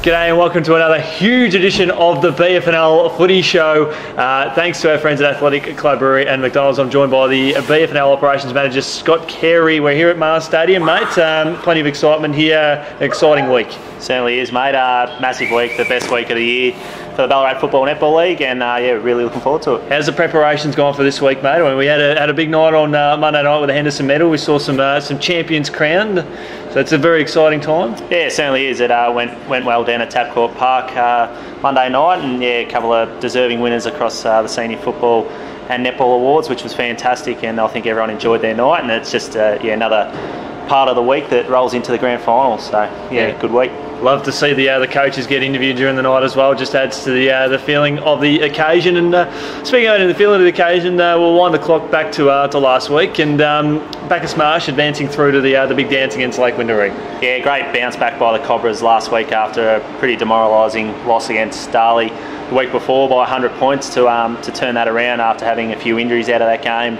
G'day and welcome to another huge edition of the BFNL Footy Show. Thanks to our friends at Athletic Club Brewery and McDonald's. I'm joined by the BFNL Operations Manager, Scott Carey. We're here at Mars Stadium, mate. Plenty of excitement here. Exciting week. Certainly is, mate. Massive week, the best week of the year for the Ballarat Football Netball League, and really looking forward to it. How's the preparations gone for this week, mate? I mean, we had a big night on Monday night with the Henderson Medal. We saw some champions crowned, so it's a very exciting time. Yeah, it certainly is. It went well down at Tabcourt Park Monday night, and a couple of deserving winners across the senior football and netball awards, which was fantastic, and I think everyone enjoyed their night. And it's just another part of the week that rolls into the grand final. So good week. Love to see the coaches get interviewed during the night as well. Just adds to the feeling of the occasion. And speaking of the feeling of the occasion, we'll wind the clock back to last week, and Bacchus Marsh advancing through to the big dance against Lake Windaree. Yeah, great bounce back by the Cobras last week after a pretty demoralising loss against Darley the week before by 100 points to turn that around after having a few injuries out of that game,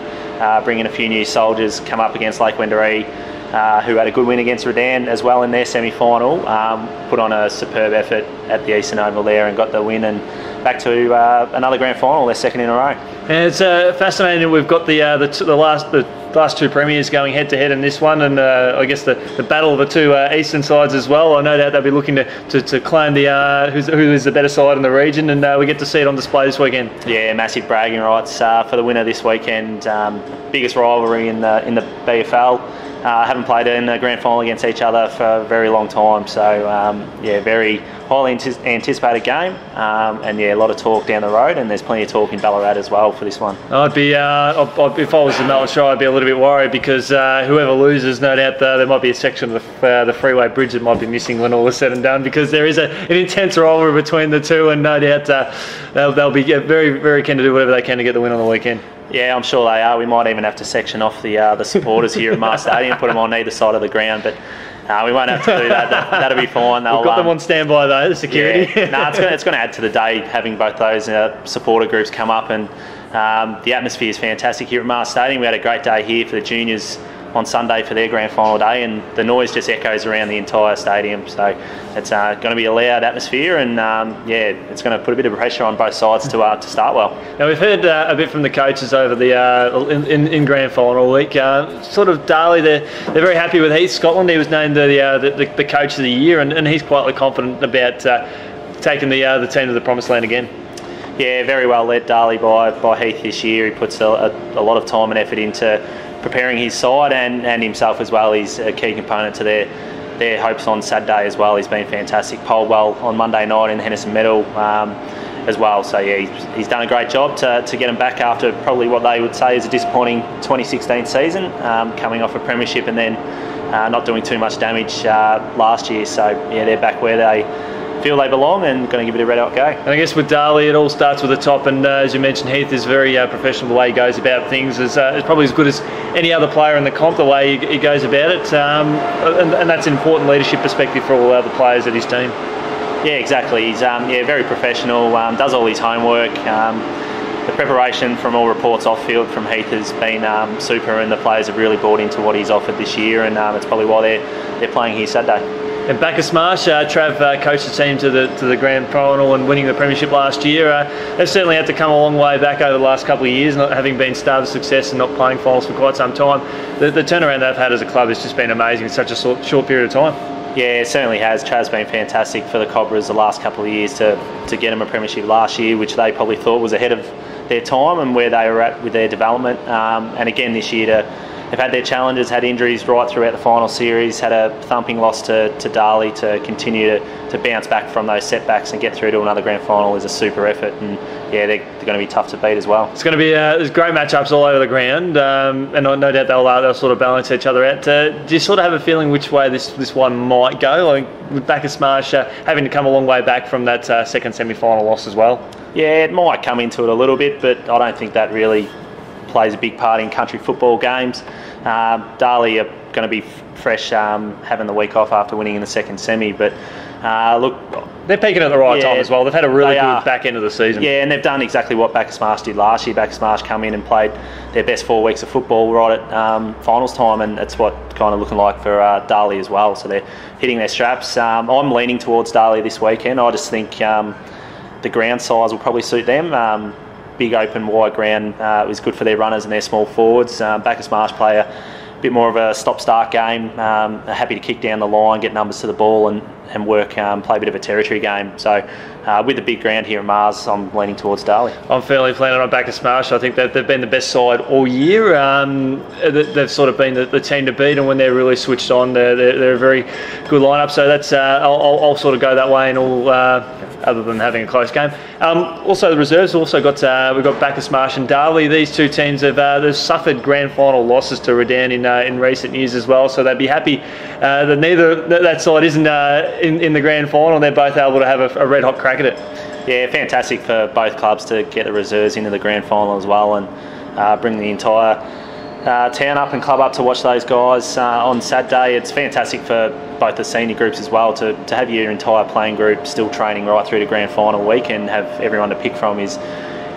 bringing a few new soldiers, come up against Lake Windaree, who had a good win against Redan as well in their semi-final, put on a superb effort at the Eastern Oval there and got the win, and back to another grand final, their second in a row. And it's fascinating that we've got the last two premiers going head to head in this one, and I guess the battle of the two eastern sides as well. I know that they'll be looking to claim who is the better side in the region, and we get to see it on display this weekend. Yeah, massive bragging rights for the winner this weekend. Biggest rivalry in the BFL. Haven't played in a grand final against each other for a very long time, so very highly anticipated game, and a lot of talk down the road, and there's plenty of talk in Ballarat as well for this one. I'd be if I was the Melbourne Shire, I'd be a little bit worried, because whoever loses, no doubt there might be a section of the freeway bridge that might be missing when all is said and done, because there is an intense rivalry between the two, and no doubt they'll be very, very keen to do whatever they can to get the win on the weekend. Yeah, I'm sure they are. We might even have to section off the supporters here at Mars Stadium and put them on either side of the ground, but we won't have to do that. That'll be fine. We've got them on standby though, the security. Yeah. It's going to add to the day having both those supporter groups come up, and the atmosphere is fantastic here at Mars Stadium. We had a great day here for the juniors on Sunday for their grand final day, and the noise just echoes around the entire stadium, so it's going to be a loud atmosphere, and it's going to put a bit of pressure on both sides to start well. Now, we've heard a bit from the coaches over the in grand final week. Sort of Darley, they're very happy with Heath Scotland. He was named the coach of the year, and he's quietly confident about taking the team to the promised land again. Yeah, very well led Darley by Heath this year. He puts a lot of time and effort into preparing his side and himself as well. He's a key component to their hopes on Saturday as well. He's been fantastic. Polled well on Monday night in the Henderson Medal as well. So he's done a great job to get them back after probably what they would say is a disappointing 2016 season, coming off a premiership and then not doing too much damage last year. So they're back where they feel they belong and going to give it a red hot go. And I guess with Darley, it all starts with the top, and as you mentioned, Heath is very professional the way he goes about things. It's probably as good as any other player in the comp, the way he goes about it, and that's an important leadership perspective for all the players at his team. Yeah, exactly. He's very professional, does all his homework. The preparation from all reports off field from Heath has been super, and the players have really bought into what he's offered this year, and it's probably why they're playing here Saturday. And Bacchus Marsh, Trav coached the team to the grand final and winning the premiership last year. They've certainly had to come a long way back over the last couple of years, not having been starved of success and not playing finals for quite some time. The turnaround they've had as a club has just been amazing in such a short period of time. Yeah, it certainly has. Trav's been fantastic for the Cobras the last couple of years to get them a premiership last year, which they probably thought was ahead of their time and where they were at with their development. And again this year they've had their challenges, had injuries right throughout the final series, had a thumping loss to Darley. To continue to bounce back from those setbacks and get through to another grand final is a super effort, and they're going to be tough to beat as well. It's going to be there's great matchups all over the ground, and no doubt they'll sort of balance each other out. Do you sort of have a feeling which way this one might go? Like with Bacchus Marsh having to come a long way back from that second semi-final loss as well? Yeah, it might come into it a little bit, but I don't think that really plays a big part in country football games. Darley are going to be fresh, having the week off after winning in the second semi, but Look, they're peaking at the right time as well. They've had a really good back end of the season. Yeah, and they've done exactly what Bacchus Marsh did last year. Bacchus Marsh come in and played their best 4 weeks of football right at finals time, and that's what kind of looking like for Darley as well. So they're hitting their straps. I'm leaning towards Darley this weekend. I just think the ground size will probably suit them. Big open wide ground is good for their runners and their small forwards. Bacchus Marsh play a bit more of a stop-start game. Happy to kick down the line, get numbers to the ball, and work, play a bit of a territory game. So with the big ground here at Mars, I'm leaning towards Darley. I'm fairly planning on Bacchus Marsh. I think that they've been the best side all year. They've sort of been the team to beat, and when they're really switched on, they're a very good lineup. So that's I'll sort of go that way, and all other than having a close game. Also, the reserves also got we've got Bacchus Marsh and Darley. These two teams have they've suffered grand final losses to Redan in recent years as well. So they'd be happy that neither that side isn't in the grand final. They're both able to have a red hot crack at it. Yeah, fantastic for both clubs to get the reserves into the grand final as well, and bring the entire town up and club up to watch those guys on Saturday. It's fantastic for both the senior groups as well to have your entire playing group still training right through to grand final week and have everyone to pick from is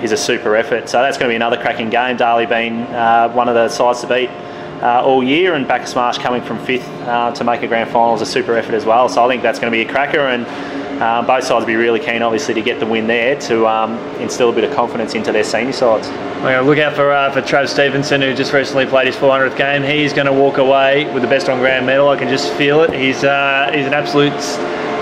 a super effort. So that's going to be another cracking game. Darley being one of the sides to beat all year, and Bacchus Marsh coming from 5th to make a grand final is a super effort as well. So I think that's going to be a cracker, and both sides will be really keen obviously to get the win there to instill a bit of confidence into their senior sides. We're going to look out for Trav Stevenson, who just recently played his 400th game. He's going to walk away with the best on ground medal. I can just feel it. He's an absolute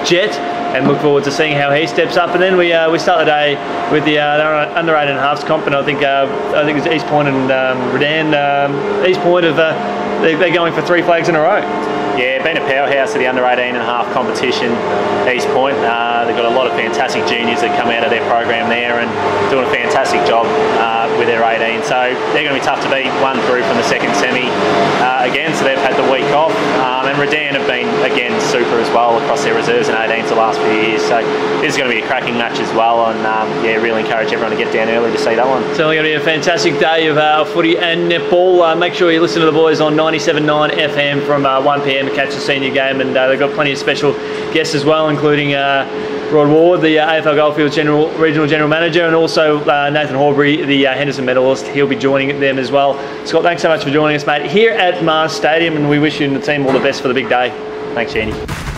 jet, and look forward to seeing how he steps up. And then we start the day with the under 8.5s comp, and I think it's East Point and Redan. East Point they're going for 3 flags in a row. Yeah, been a powerhouse of the under 18.5 competition, East Point. They've got a lot of fantastic juniors that come out of their program there and doing a fantastic job with their 18. So they're going to be tough to beat. One through from the second semi again, so they've had the week off. And Redan have been, again, super as well across their reserves and 18s the last few years. So this is going to be a cracking match as well, and yeah, really encourage everyone to get down early to see that one. Certainly going to be a fantastic day of footy and netball. Make sure you listen to the boys on 97.9 FM from 1 p.m. to catch the senior game, and they've got plenty of special guests as well, including Rod Ward, the AFL Goldfields Regional General Manager, and also Nathan Horbury, the Henderson medalist. He'll be joining them as well. Scott, thanks so much for joining us, mate, here at Mars Stadium, and we wish you and the team all the best for the big day. Thanks, Andy.